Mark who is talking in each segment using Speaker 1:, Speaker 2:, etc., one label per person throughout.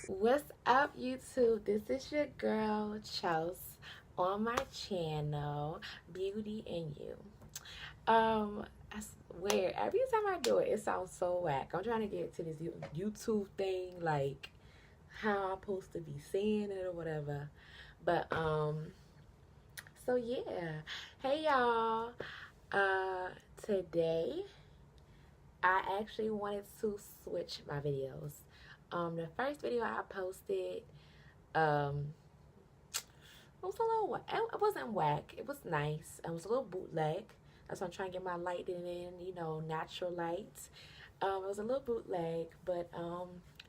Speaker 1: What's up, YouTube? This is your girl, Chels, on my channel, Beauty and You. I swear, every time I do it, it sounds so whack. I'm trying to get to this YouTube thing, like how I'm supposed to be saying it or whatever. But, so yeah. Hey, y'all. Uh, Today, I actually wanted to switch my videos. The first video I posted, um, it was a little, it wasn't whack. It was nice. It was a little bootleg. That's why I'm trying to get my lighting in, natural lights. It was a little bootleg, but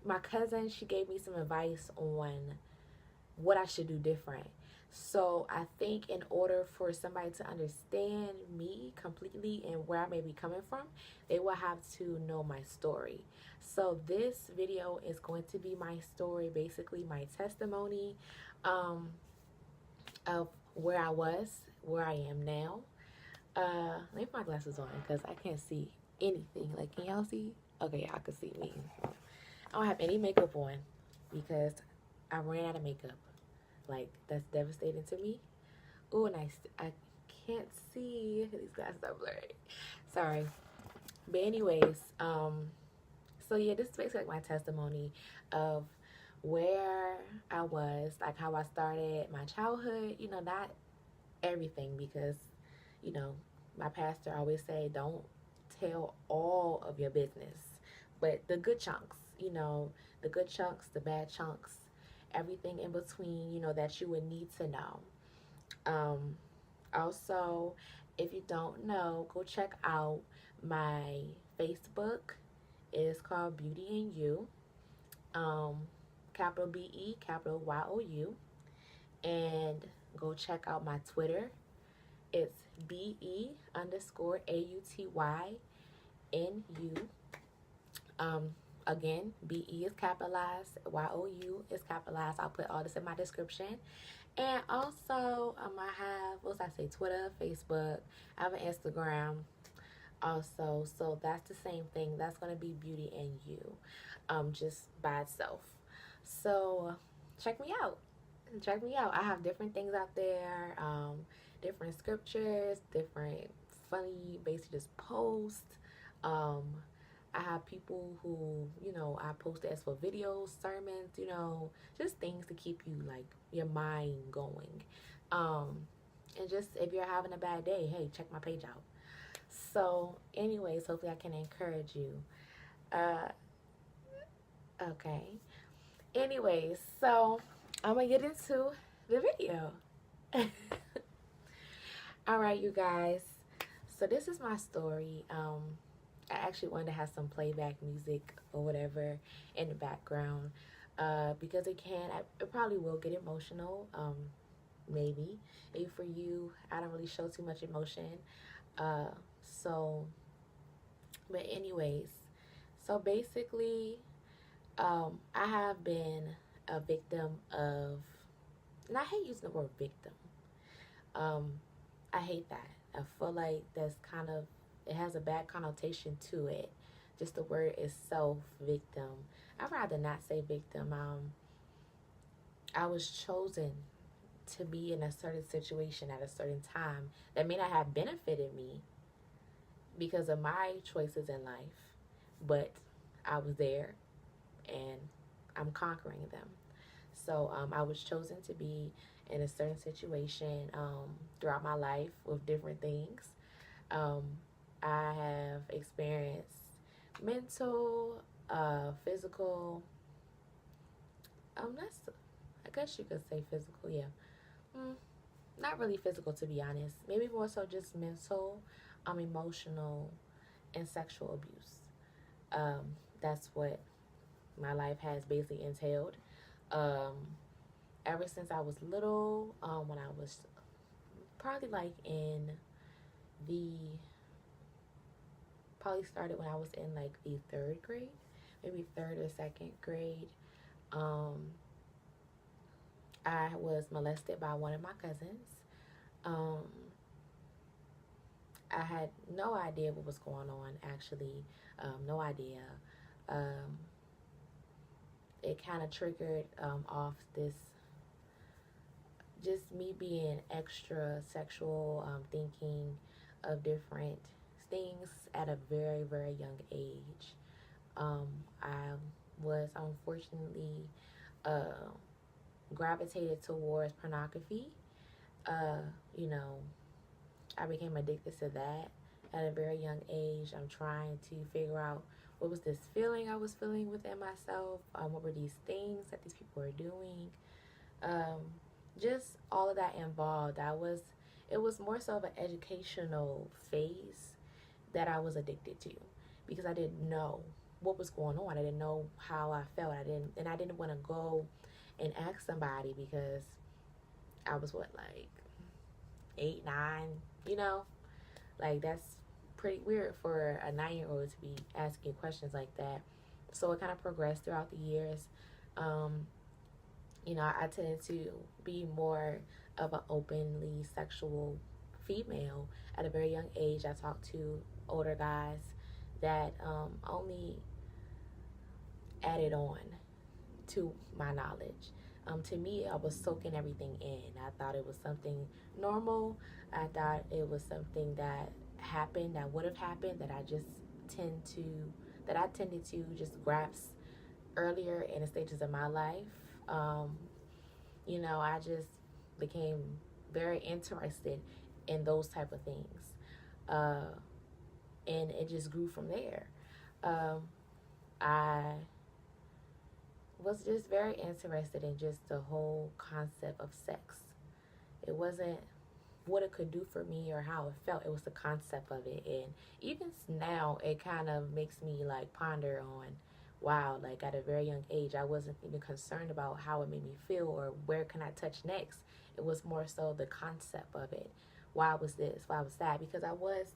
Speaker 1: my cousin, she gave me some advice on what I should do different. So I think in order for somebody to understand me completely and where I may be coming from, they will have to know my story. So this video is going to be my story, basically my testimony. Of where I was, where I am now. Let me put my glasses on because I can't see anything. Like, can y'all see? Okay, y'all can see me. I don't have any makeup on because I ran out of makeup. Like, that's devastating to me. Ooh, and I can't see. These glasses are blurry. Sorry. But anyways, so yeah, this is basically like my testimony of where I was, like how I started my childhood, not everything because, you know, my pastor always say don't tell all of your business, but the good chunks, the good chunks, the bad chunks, everything in between, that you would need to know. Um, Also, if you don't know, go check out my Facebook. It is called Beauty and You. Um, capital BE, capital YOU. And go check out my Twitter. It's BE_AUTYNU. Again, BE is capitalized, YOU is capitalized. I'll put all this in my description. And also, I have, what I say, Twitter, Facebook. I have an Instagram also. So that's the same thing. That's going to be Beauty and You, just by itself. So check me out. Check me out. I have different things out there, different scriptures, different funny, basically just posts. Um, I have people who, I post as for videos, sermons, just things to keep you like your mind going. Um, and just if you're having a bad day, hey, check my page out. So, anyways, hopefully I can encourage you. Uh, okay. Anyways, so I'm gonna get into the video. All right, you guys. So this is my story. I actually wanted to have some playback music or whatever in the background, because it probably will get emotional. Maybe for you, I don't really show too much emotion. Uh, so, but anyways, so basically, I have been a victim of, and I hate using the word victim. Um, I hate that. I feel like that's kind of, it has a bad connotation to it. Just the word itself, victim. I'd rather not say victim. I was chosen to be in a certain situation at a certain time that may not have benefited me because of my choices in life, but I was there and I'm conquering them. So I was chosen to be in a certain situation throughout my life with different things. Um, I have experienced mental, physical. That's, I guess you could say physical, yeah. Mm, Not really physical, to be honest. Maybe more so just mental, emotional, and sexual abuse. That's what my life has basically entailed. Um, Ever since I was little, when I was probably like in the, probably started when I was in like the third grade, maybe third or second grade. Um, I was molested by one of my cousins. Um, I had no idea what was going on, actually. No idea. Um, it kind of triggered off this, just me being extra sexual, thinking of different things at a very, very young age. I was unfortunately uh, gravitated towards pornography. Uh, you know, I became addicted to that at a very young age. I'm trying to figure out what was this feeling I was feeling within myself. What were these things that these people were doing? Um, just all of that involved. It was more so of an educational phase that I was addicted to because I didn't know what was going on. I didn't know how I felt. I didn't want to go and ask somebody because I was like 8, 9, you know, like that's pretty weird for a 9-year-old to be asking questions like that. So it kind of progressed throughout the years. I tended to be more of an openly sexual female at a very young age. I talked to older guys that only added on to my knowledge. To me, I was soaking everything in. I thought it was something normal. I thought it was something that happened, that would have happened, that I tended to just grasp earlier in the stages of my life. I just became very interested in those type of things. And it just grew from there. I was just very interested in just the whole concept of sex. It wasn't what it could do for me or how it felt. It was the concept of it. And even now, it kind of makes me like ponder on, wow, like at a very young age, I wasn't even concerned about how it made me feel or where can I touch next. It was more so the concept of it. Why was this? Why was that? Because I was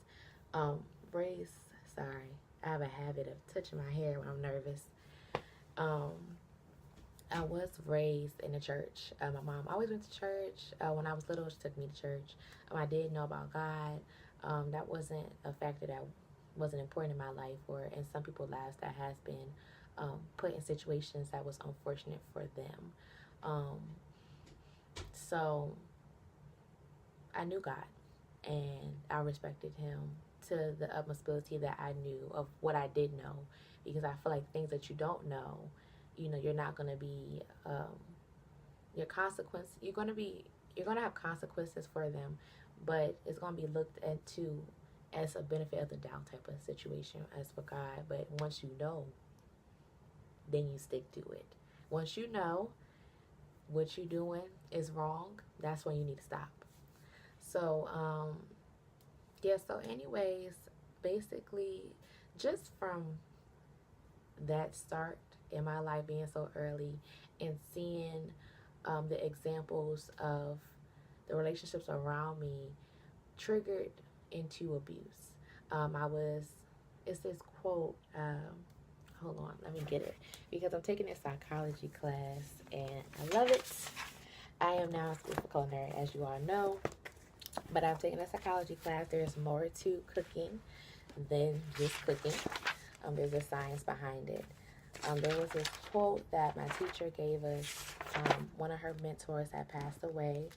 Speaker 1: raised, sorry, I have a habit of touching my hair when I'm nervous. I was raised in the church. My mom always went to church. When I was little, she took me to church. I did know about God. That wasn't a factor that wasn't important in my life, or in some people's lives that has been put in situations that was unfortunate for them. So I knew God, and I respected him to the utmost ability that I knew of what I did know, because I feel like things that you don't know, you're not going to be, you're going to have consequences for them, but it's going to be looked into as a benefit of the doubt type of situation as for God. But once you know, then you stick to it. Once you know what you're doing is wrong, that's when you need to stop. So, so anyways, basically, just from that start in my life being so early and seeing the examples of the relationships around me triggered into abuse. It's this quote, hold on, let me get it, because I'm taking a psychology class and I love it. I am now in school for culinary, as you all know, but I'm taking a psychology class. There's more to cooking than just cooking. There's a science behind it. There was this quote that my teacher gave us. One of her mentors had passed away.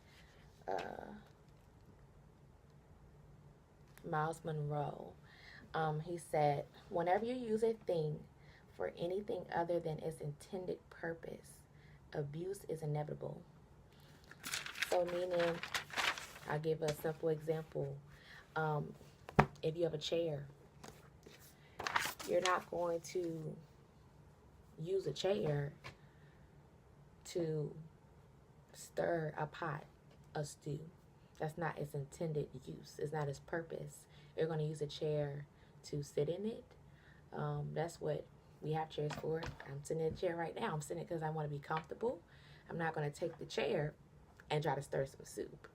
Speaker 1: Miles Monroe. He said, whenever you use a thing for anything other than its intended purpose, abuse is inevitable. So meaning, I'll give a simple example. If you have a chair, you're not going to use a chair to stir a pot, a stew. That's not its intended use. It's not its purpose. You're going to use a chair to sit in it. That's what we have chairs for. I'm sitting in a chair right now. I'm sitting because I want to be comfortable. I'm not going to take the chair and try to stir some soup.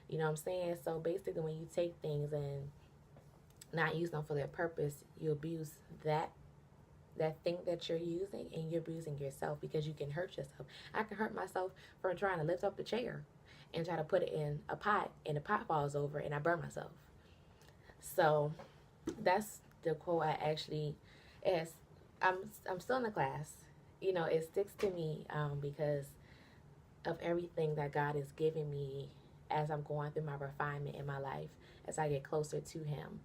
Speaker 1: You know what I'm saying? So basically, when you take things and not use them for their purpose, you abuse that thing that you're using, and you're abusing yourself, because you can hurt yourself. I can hurt myself for trying to lift up the chair and try to put it in a pot, and the pot falls over and I burn myself. So that's the quote I actually, as I'm still in the class, you know, it sticks to me because of everything that God is giving me as I'm going through my refinement in my life, as I get closer to Him.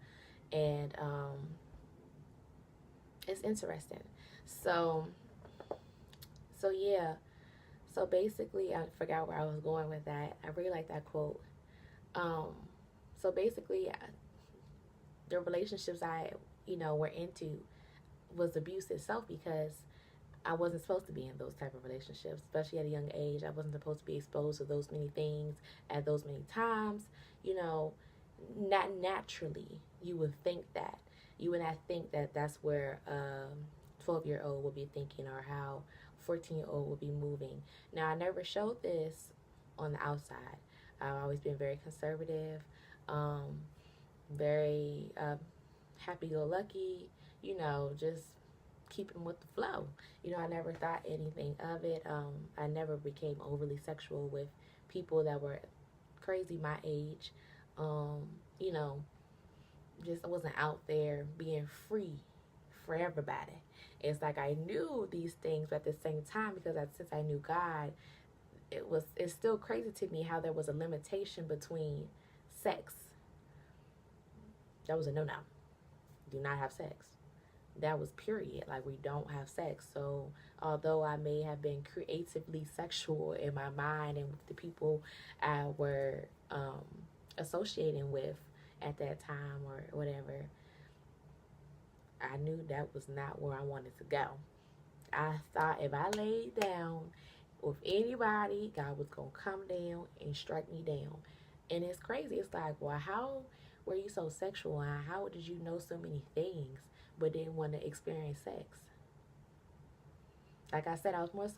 Speaker 1: And it's interesting. So, so yeah. So basically, I forgot where I was going with that. I really like that quote. Um, so basically, the relationships I, were into was abuse itself because I wasn't supposed to be in those type of relationships, especially at a young age. I wasn't supposed to be exposed to those many things at those many times. You know, not naturally, you would think that. You would not think that that's where 12-year-old would be thinking or how 14-year-old would be moving. Now, I never showed this on the outside. I've always been very conservative, very happy-go-lucky, just keeping with the flow. I never thought anything of it. I never became overly sexual with people that were crazy my age. Um, you know, just I wasn't out there being free for everybody. It's like I knew these things, but at the same time, because since I knew God, it's still crazy to me how there was a limitation between sex. That was a no-no. Do not have sex. That was period. Like, we don't have sex. So although I may have been creatively sexual in my mind and with the people I were associating with at that time or whatever, I knew that was not where I wanted to go. I thought if I laid down with anybody, God was going to come down and strike me down. And it's crazy. It's like, well, how were you so sexual? And how did you know so many things but didn't want to experience sex? Like I said, I was more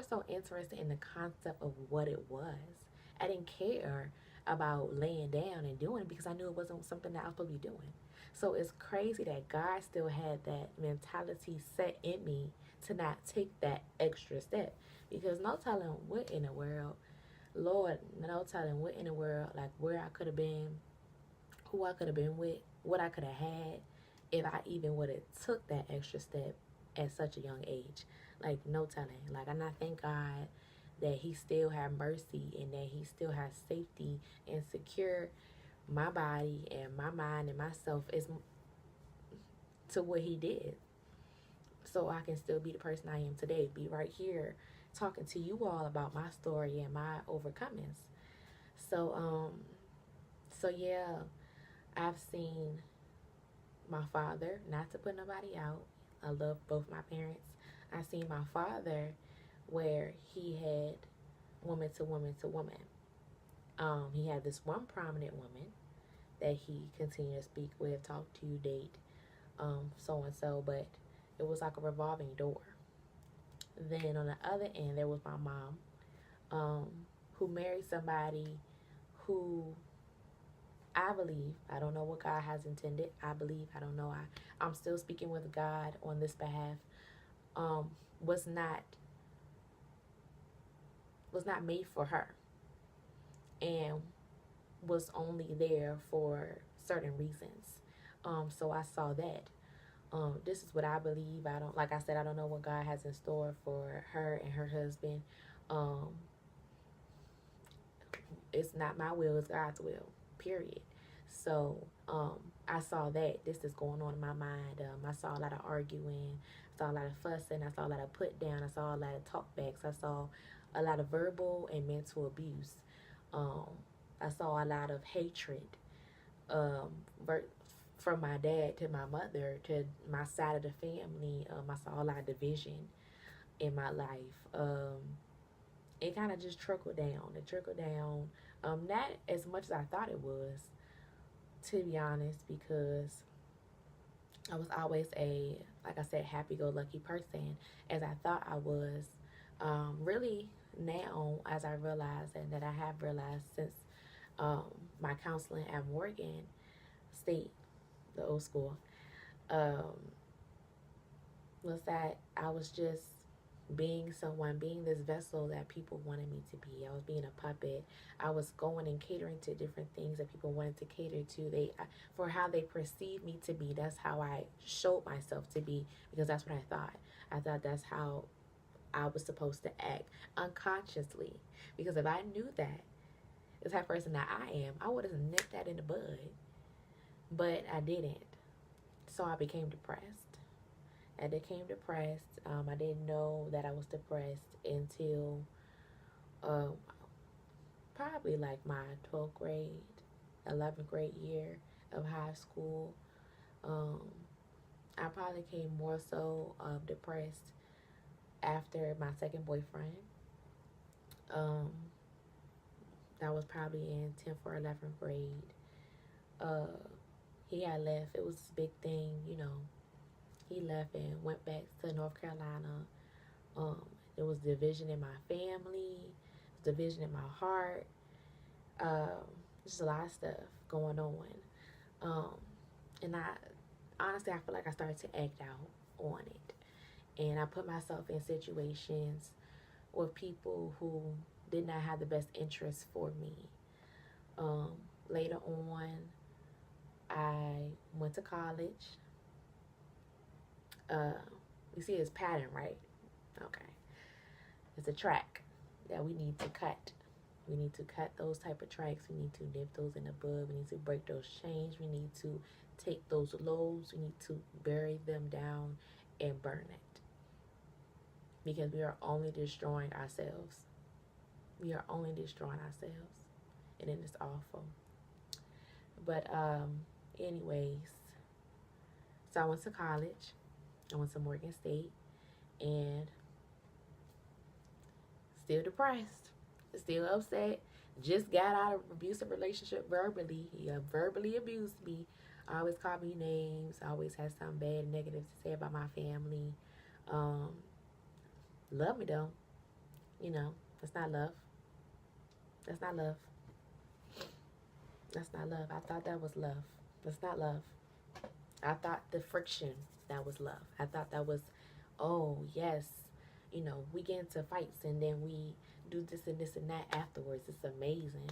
Speaker 1: so interested in the concept of what it was. I didn't care about laying down and doing it because I knew it wasn't something that I was supposed to be doing. So it's crazy that God still had that mentality set in me to not take that extra step. Because no telling what in the world, Lord, no telling what in the world, like where I could have been, who I could have been with, what I could have had if I even would have took that extra step at such a young age. Like, no telling. Like, and I thank God that He still had mercy and that He still has safety and secure my body and my mind and myself is to what He did, so I can still be the person I am today, be right here talking to you all about my story and my overcomings. So yeah, I've seen my father, not to put nobody out, I love both my parents. I seen my father where he had woman to woman to woman. He had this one prominent woman that he continued to speak with, talk to, date, so and so, but it was like a revolving door. Then on the other end, there was my mom, who married somebody who I believe, I don't know what God has intended. I believe, I don't know. I'm still speaking with God on this behalf. Was not made for her, and was only there for certain reasons. So I saw that. This is what I believe. Like I said, I don't know what God has in store for her and her husband. It's not my will, it's God's will, period. So I saw that this is going on in my mind. I saw a lot of arguing, I saw a lot of fussing, I saw a lot of put down, I saw a lot of talkbacks, I saw a lot of verbal and mental abuse. I saw a lot of hatred, from my dad to my mother to my side of the family. I saw a lot of division in my life. It kind of just trickled down. It trickled down, not as much as I thought it was, to be honest, because I was always like I said, happy-go-lucky person, as I thought I was. Really, now, as I realize, and that I have realized since my counseling at Morgan State, the old school, was that I was just being this vessel that people wanted me to be. I was being a puppet. I was going and catering to different things that people wanted to cater to. For how they perceived me to be. That's how I showed myself to be, because that's what I thought. I thought that's how I was supposed to act unconsciously. Because if I knew that, the type of person that I am, I would have nipped that in the bud. But I didn't. So I became depressed. I became depressed. I didn't know that I was depressed until probably like my 12th grade, 11th grade year of high school. I probably came more so depressed after my second boyfriend. Um, that was probably in 10th or 11th grade. He had left. It was a big thing, you know. He left and went back to North Carolina. There was division in my family, division in my heart. Just a lot of stuff going on. And honestly, I feel like I started to act out on it. And I put myself in situations with people who did not have the best interests for me. Later on, I went to college. You see this pattern, right? Okay. It's a track that we need to cut. We need to cut those type of tracks. We need to nip those in the bud. We need to break those chains. We need to take those loads. We need to bury them down and burn it. Because we are only destroying ourselves. We are only destroying ourselves. And then it's awful. But anyways, so I went to college. I went to Morgan State. And still depressed. Still upset. Just got out of an abusive relationship verbally. He verbally abused me. Always called me names. Always had something bad, negative to say about my family. Love me though. You know, that's not love. That's not love. That's not love. I thought that was love. That's not love. I thought the friction, that was love. I thought that was, oh yes, you know, we get into fights and then we do this and this and that afterwards. It's amazing.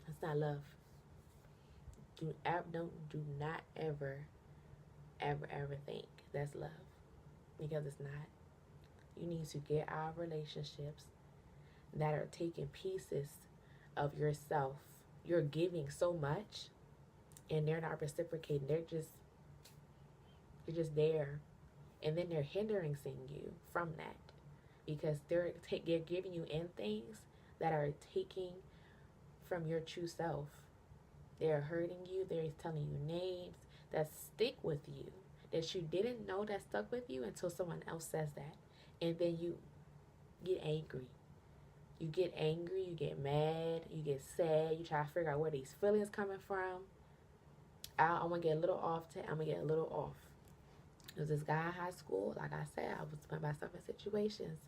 Speaker 1: That's not love. Do not ever think that's love, because it's not. You need to get out of relationships that are taking pieces of yourself. You're giving so much and they're not reciprocating. They're just there, and then they're hindering you from that, because they're giving you in things that are taking from your true self. They're hurting you. They're telling you names that stick with you, that you didn't know that stuck with you until someone else says that. And then you get angry. You get angry, you get mad, you get sad, you try to figure out where these feelings coming from. I'm going to get a little off. There was this guy in high school. Like I said, I was putting myself in situations.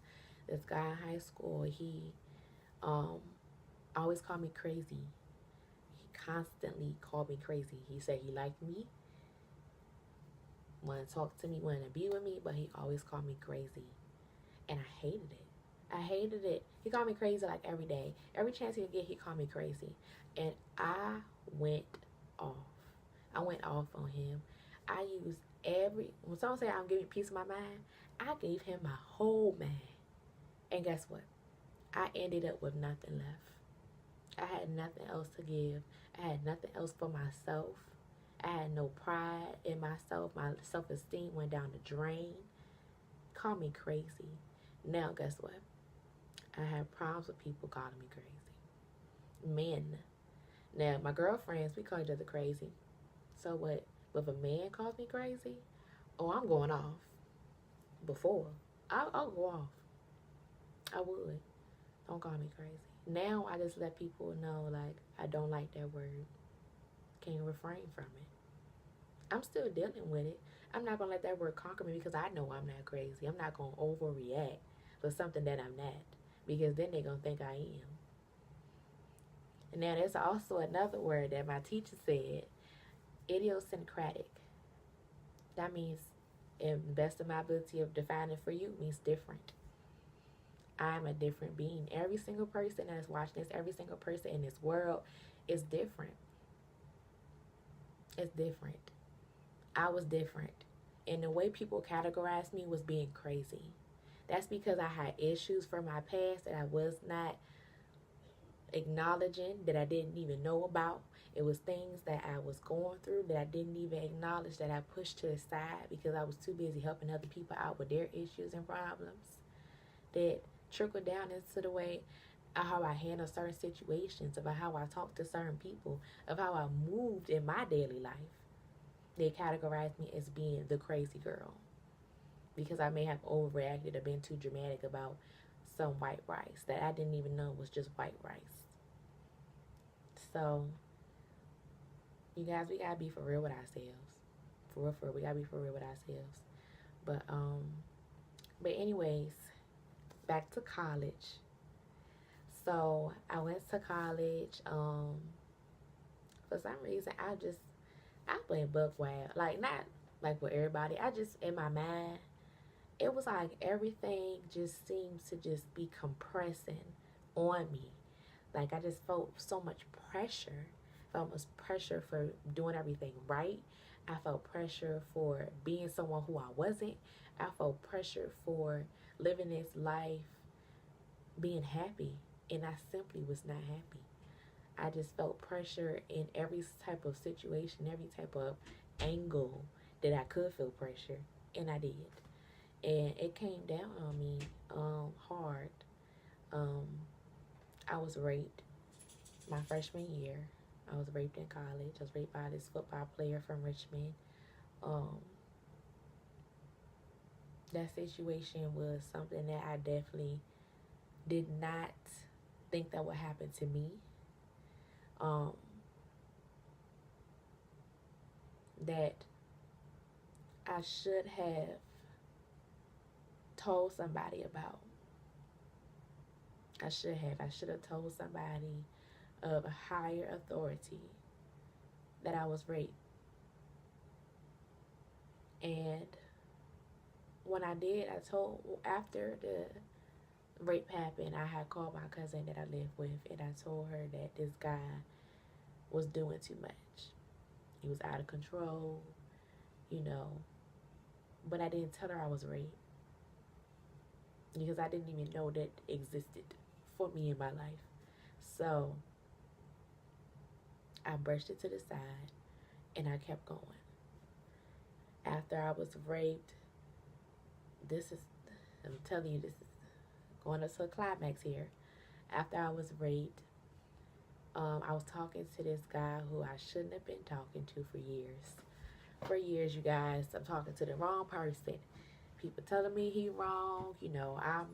Speaker 1: This guy in high school, he always called me crazy. He constantly called me crazy. He said he liked me, wanted to talk to me, wanted to be with me, but he always called me crazy. And I hated it. I hated it. He called me crazy like every day. Every chance he would get, he called me crazy. And I went off. I went off on him. I used when someone say I'm giving peace of my mind, I gave him my whole mind. And guess what? I ended up with nothing left. I had nothing else to give. I had nothing else for myself. I had no pride in myself. My self-esteem went down the drain. Call me crazy. Now, guess what? I have problems with people calling me crazy. Men. Now, my girlfriends, we call each other crazy. So what? If a man calls me crazy, oh, I'm going off. Before, I'll go off. I would. Don't call me crazy. Now, I just let people know, like, I don't like that word. Can't refrain from it. I'm still dealing with it. I'm not going to let that word conquer me, because I know I'm not crazy. I'm not going to overreact for something that I'm not, because then they're going to think I am. And now there's also another word that my teacher said, idiosyncratic. That means, in the best of my ability of defining for you, means different. I'm a different being. Every single person that is watching this, every single person in this world is different. It's different. I was different. And the way people categorized me was being crazy. That's because I had issues from my past that I was not acknowledging, that I didn't even know about. It was things that I was going through that I didn't even acknowledge, that I pushed to the side because I was too busy helping other people out with their issues and problems, that trickled down into the way of how I handle certain situations, about how I talk to certain people, of how I moved in my daily life. They categorized me as being the crazy girl because I may have overreacted or been too dramatic about some white rice that I didn't even know was just white rice. So, you guys, we gotta be for real with ourselves. For real, we gotta be for real with ourselves. But anyways, back to college. So I went to college. For some reason, I went buck wild. Like, not like with everybody. I just, in my mind, it was like everything just seems to just be compressing on me. Like, I just felt so much pressure. I felt much pressure for doing everything right. I felt pressure for being someone who I wasn't. I felt pressure for living this life being happy. And I simply was not happy. I just felt pressure in every type of situation, every type of angle that I could feel pressure. And I did. And it came down on me hard. I was raped my freshman year. I was raped in college. I was raped by this football player from Richmond. That situation was something that I definitely did not think that would happen to me. That I should have told somebody about. I should have told somebody of a higher authority that I was raped. And when I did, after the rape happened, I had called my cousin that I lived with, and I told her that this guy was doing too much. He was out of control, but I didn't tell her I was raped because I didn't even know that existed for me in my life. So I brushed it to the side and I kept going. After I was raped, I'm telling you, this is going up to a climax here. After I was raped, I was talking to this guy who I shouldn't have been talking to for years. For years, you guys, I'm talking to the wrong person. People telling me he wrong. I'm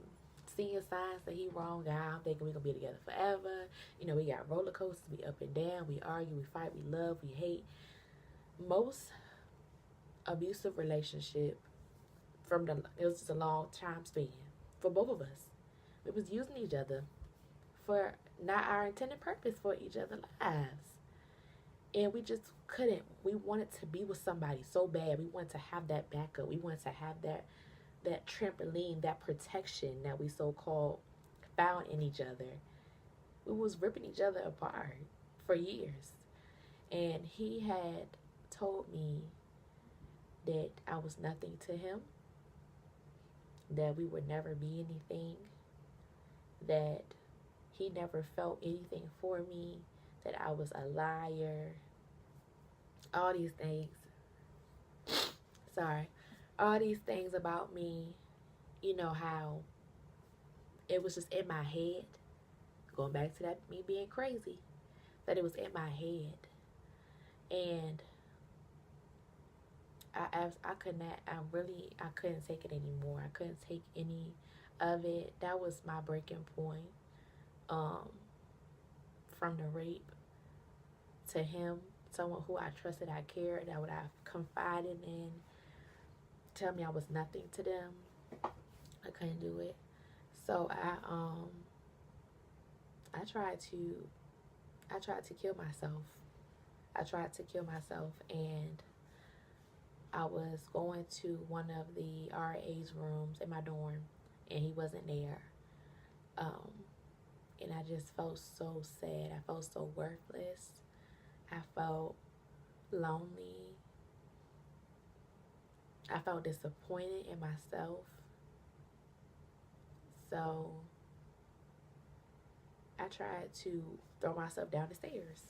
Speaker 1: seeing signs that he wrong. I'm thinking we're going to be together forever. We got roller coasters. We up and down. We argue. We fight. We love. We hate. Most abusive relationship it was just a long time span for both of us. We was using each other for not our intended purpose for each other's lives. And we just couldn't. We wanted to be with somebody so bad. We wanted to have that backup. We wanted to have that trampoline, that protection that we so-called found in each other. We was ripping each other apart for years. And he had told me that I was nothing to him, that we would never be anything, that he never felt anything for me, that I was a liar, all these things. All these things about me, how it was just in my head, going back to that me being crazy, that it was in my head. And I couldn't take it anymore. I couldn't take any of it. That was my breaking point. From the rape to him, someone who I trusted, I cared, that would I confided in, tell me I was nothing to them. I couldn't do it. So I tried to kill myself. And I was going to one of the RA's rooms in my dorm, and he wasn't there. And I just felt so sad. I felt so worthless. I felt lonely. I felt disappointed in myself. So I tried to throw myself down the stairs.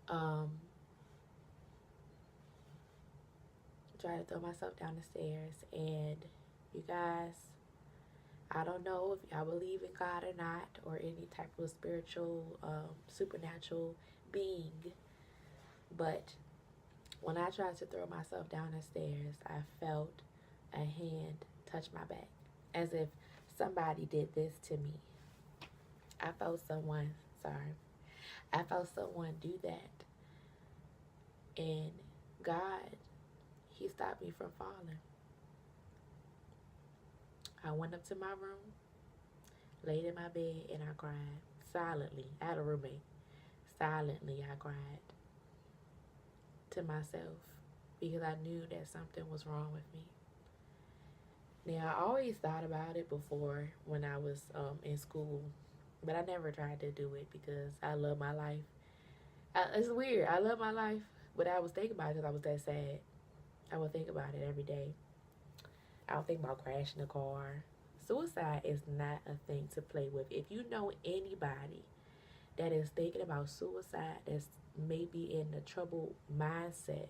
Speaker 1: Um, tried to throw myself down the stairs, and you guys, I don't know if y'all believe in God or not, or any type of spiritual, supernatural being, but when I tried to throw myself down the stairs, I felt a hand touch my back, as if somebody did this to me. I felt someone, sorry, I felt someone do that. And God, He stopped me from falling. I went up to my room, laid in my bed, and I cried silently. I had a roommate. Silently, I cried to myself because I knew that something was wrong with me. Now, I always thought about it before when I was in school, but I never tried to do it because I love my life. It's weird. I love my life, but I was thinking about it because I was that sad. I would think about it every day. I would think about crashing a car. Suicide is not a thing to play with. If you know anybody that is thinking about suicide, that's maybe in a troubled mindset,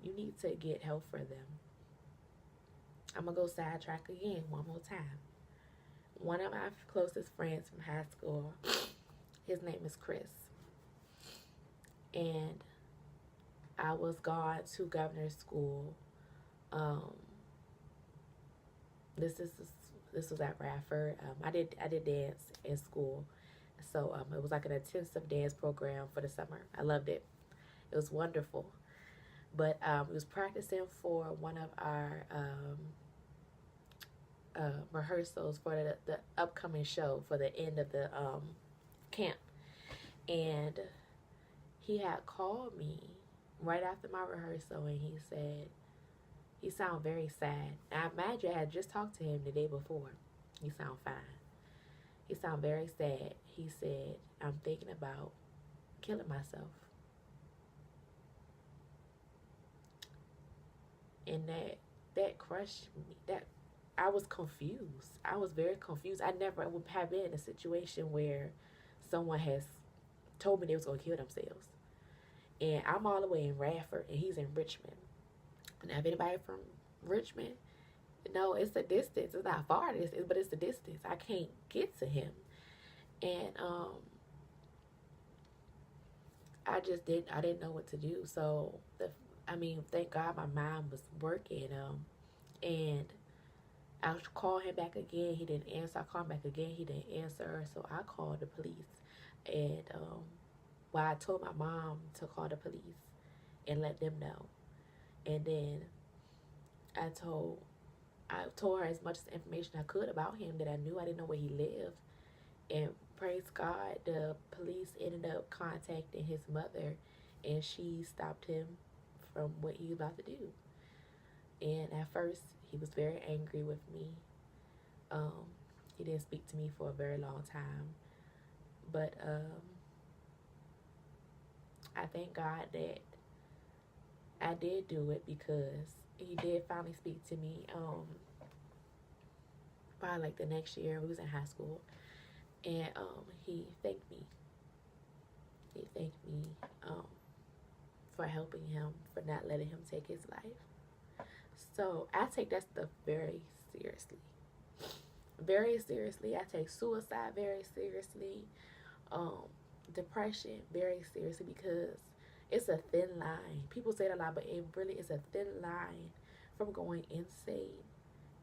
Speaker 1: you need to get help for them. I'm going to go sidetrack again one more time. One of my closest friends from high school, his name is Chris. And I was gone to governor's school. This was at Radford. I did dance in school, so it was like an intensive dance program for the summer. I loved it. It was wonderful. But we was practicing for one of our rehearsals for the upcoming show for the end of the camp, and he had called me right after my rehearsal, and he said, he sounded very sad. I imagine I had just talked to him the day before. He sounded fine. He sounded very sad. He said, I'm thinking about killing myself. And that crushed me. That I was confused. I was very confused. I never would have been in a situation where someone has told me they was going to kill themselves. And I'm all the way in Radford, and he's in Richmond. Now, if anybody from Richmond, no, it's a distance. It's not far, but it's a distance. I can't get to him. And I didn't know what to do. So, thank God my mind was working. And I called him back again. He didn't answer. I called him back again. He didn't answer. So I called the police. And I told my mom to call the police and let them know. And then I told her as much information I could about him that I knew. I didn't know where he lived. And praise God, the police ended up contacting his mother, and she stopped him from what he was about to do. And at first, he was very angry with me. He didn't speak to me for a very long time. But I thank God that I did do it, because he did finally speak to me. Probably like the next year, we was in high school, and he thanked me. He thanked me for helping him, for not letting him take his life. So I take that stuff very seriously. Very seriously. I take suicide very seriously. Depression very seriously, because it's a thin line. People say it a lot, but it really is a thin line from going insane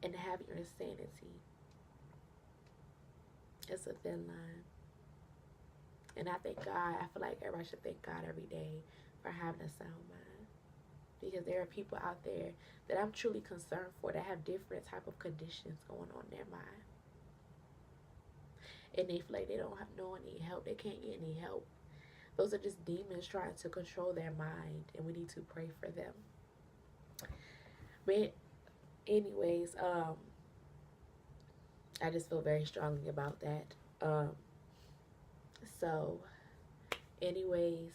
Speaker 1: and having your sanity. It's a thin line. And I thank God. I feel like everybody should thank God every day for having a sound mind. Because there are people out there that I'm truly concerned for that have different type of conditions going on in their mind. And they feel like they don't have any help. They can't get any help. Those are just demons trying to control their mind, and we need to pray for them. But anyways, I just feel very strongly about that. So anyways,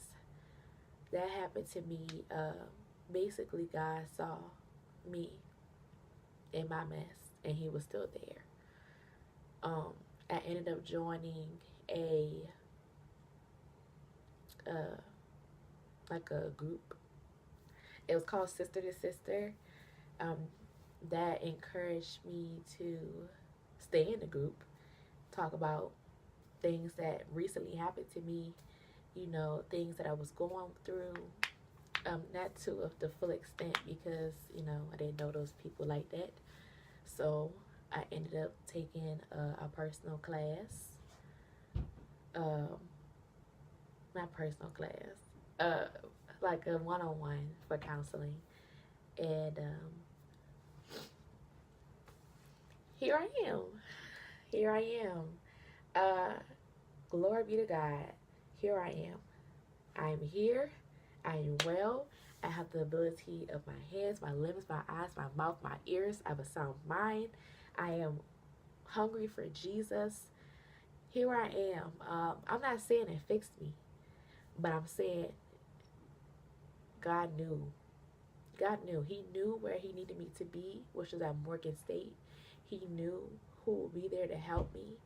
Speaker 1: that happened to me. Basically, God saw me in my mess, and he was still there. I ended up joining a uh, like a group. It was called Sister to Sister. Um, that encouraged me to stay in the group, talk about things that recently happened to me, you know, things that I was going through. Not to the full extent because, you know, I didn't know those people like that. So I ended up taking a personal class. Um, Not personal class. Like a one-on-one for counseling. And here I am. Here I am. Glory be to God. Here I am. I am here. I am well. I have the ability of my hands, my limbs, my eyes, my mouth, my ears. I have a sound mind. I am hungry for Jesus. Here I am. I'm not saying it fixed me, but I'm saying God knew. God knew. He knew where he needed me to be, which was at Morgan State. He knew who would be there to help me.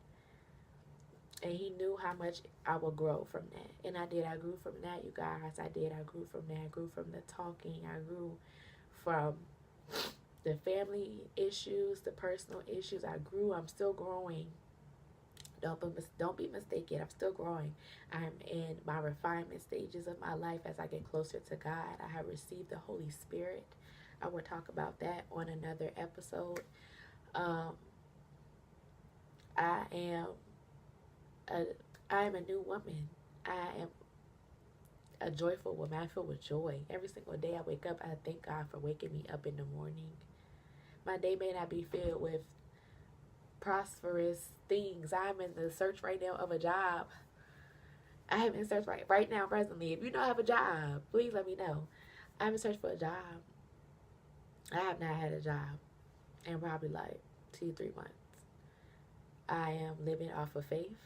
Speaker 1: And he knew how much I would grow from that. And I did. I grew from that, you guys. I did. I grew from that. I grew from the talking. I grew from the family issues, the personal issues. I grew. I'm still growing. Don't be mistaken. I'm still growing. I'm in my refinement stages of my life as I get closer to God. I have received the Holy Spirit. I will talk about that on another episode. I am a new woman. I am a joyful woman. I feel with joy. Every single day I wake up, I thank God for waking me up in the morning. My day may not be filled with prosperous things. I'm in the search right now of a job. I am in search right now presently. If you don't have a job, please let me know. I'm in search for a job. I have not had a job in probably like 2-3 months. I am living off of faith.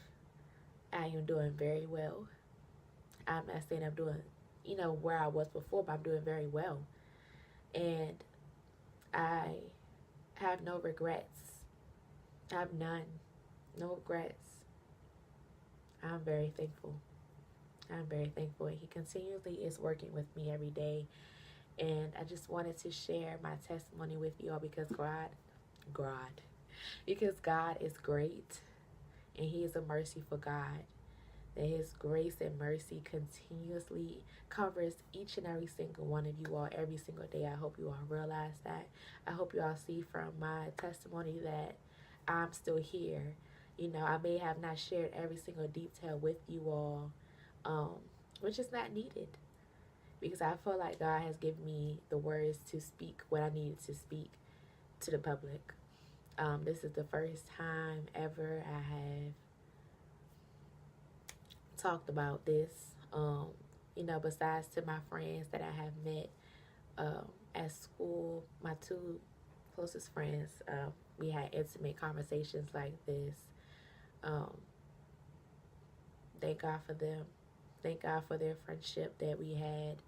Speaker 1: I am doing very well. I'm not saying I'm doing, you know, where I was before, but I'm doing very well. And I have no regrets. I have none. No regrets. I'm very thankful. I'm very thankful. And he continually is working with me every day. And I just wanted to share my testimony with you all because God is great. And he is a merciful God. That his grace and mercy continuously covers each and every single one of you all every single day. I hope you all realize that. I hope you all see from my testimony that I'm still here. You know, I may have not shared every single detail with you all, which is not needed. Because I feel like God has given me the words to speak what I needed to speak to the public. This is the first time ever I have talked about this, you know, besides to my friends that I have met at school, my 2 closest friends, we had intimate conversations like this. Thank God for them. Thank God for their friendship that we had,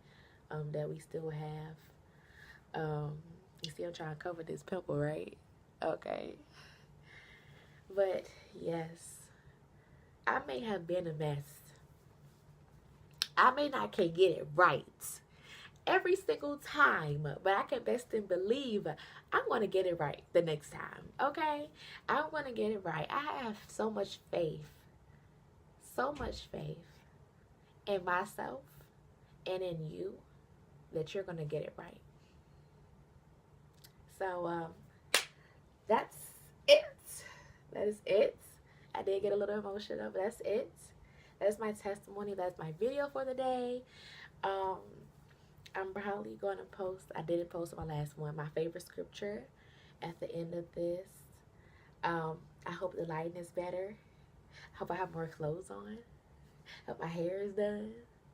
Speaker 1: that we still have. You see, I'm trying to cover this pimple, right? Okay. But yes, I may have been a mess. I may not can get it right every single time, but I can best and believe I'm going to get it right the next time, okay? I'm going to get it right. I have so much faith in myself and in you that you're going to get it right. So, that's it. That is it. I did get a little emotional, but that's it. That's my testimony. That's my video for the day. I'm probably going to post, I didn't post my last one, my favorite scripture at the end of this. I hope the lighting is better. Hope I have more clothes on. Hope my hair is done.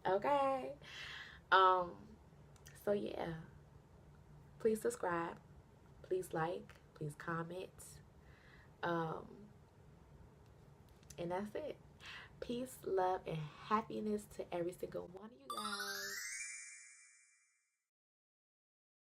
Speaker 1: Okay. So yeah. Please subscribe. Please like. Please comment. And that's it. Peace, love, and happiness to every single one of you guys.